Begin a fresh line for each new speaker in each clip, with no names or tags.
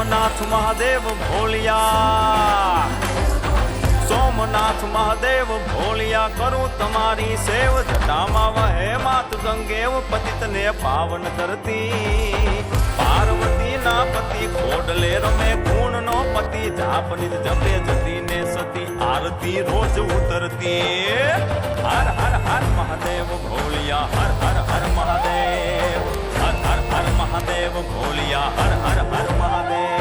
સોમનાથ મહાદેવ ભોલિયા, સોમનાથ મહાદેવ ભોલિયા, કરું તમારી સેવ, જટામાં વહે માત ગંગેવ, પતિતને પાવન કરતી, પાર્વતી ના પતિ ખોડલે રમે, ગુણ નો પતિ જાપનિત જપે, જતી ને સતી આરતી રોજ ઉતરતી. હર હર હર મહાદેવ ભોલિયા, હર હર હર મહાદેવ, હર હર હર મહાદેવ ભોલિયા, હર હર હર મહાદેવ.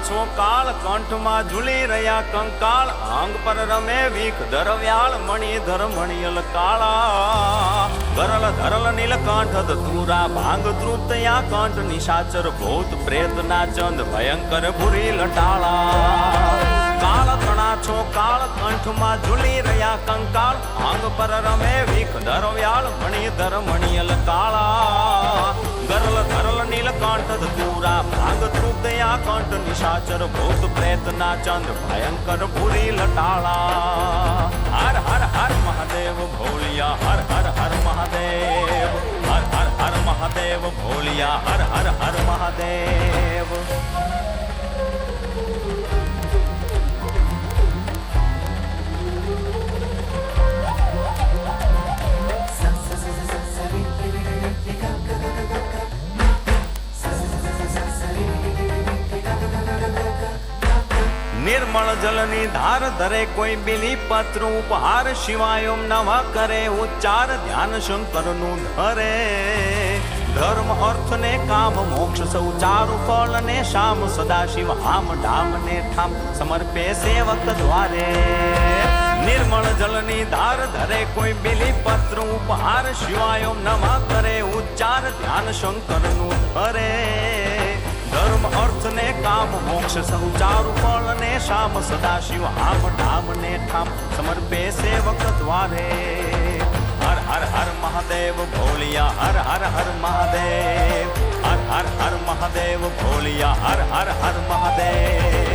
છો કાળ કંઠમાં ઝૂલી રહ્યા કંકાળ, અંગ પર રમે વીખ ધરવ્યાળ, મણિધર મણિયલ કાળા, ગરલ ધરલ નીલકંઠ ધતુરા, ભાંગ તૃતયા કંઠ, નિશાચર ભૂત પ્રેત ના ચંદ, ભયંકર ભૂરી લટાળા. કાળ તણા છો કાળ કંઠમાં ઝૂલી રહ્યા કંકાળ, અંગ પર રમે વીખ ધરવ્યાળ, મણિધર મણિયલ કાળા, ગરલ ધરલ નીલકંઠ ધતુરા, ભાંગ તૃતયા કંઠ, નિશાચર ભૂત પ્રેત ના ચંદ, ભયંકર ભૂરી લટાળા. હર હર હર મહાદેવ ભોલિયા, હર હર હર મહાદેવ, હર હર હર મહાદેવ ભોલિયા, હર હર હર મહાદેવ. નિર્મળ જલની ધાર ધરે કોઈ બિલી પત્ર ઉપહાર, શિવાય ઓમ નમઃ કરે ઉચ્ચાર, ધ્યાન શંકરનું ધરે, ધર્મ અર્થ ને કામ મોક્ષ સૌ ચારુ ફળ ને શામ, સદાશિવ હામ ઢામ ને ઠામ, સમર્પે સેવક દ્વારે. નિર્મળ જલની ધાર ધરે કોઈ બિલી પત્ર ઉપહાર, શિવાય ઓમ નમઃ કરે ઉચ્ચાર, ધ્યાન શંકરનું ધરે, ધર્મ અર્થ ને કામ મોક્ષ સૌ ચારુ ફળ ને શામ, સદાશિવ હામ ઢામ ને ઠામ, સમર્પે સેવક દ્વારે. હર હર હર મહાદેવ ભોલિયા, હર હર હર મહાદેવ, હર હર હર મહાદેવ ભોલિયા, હર હર હર મહાદેવ.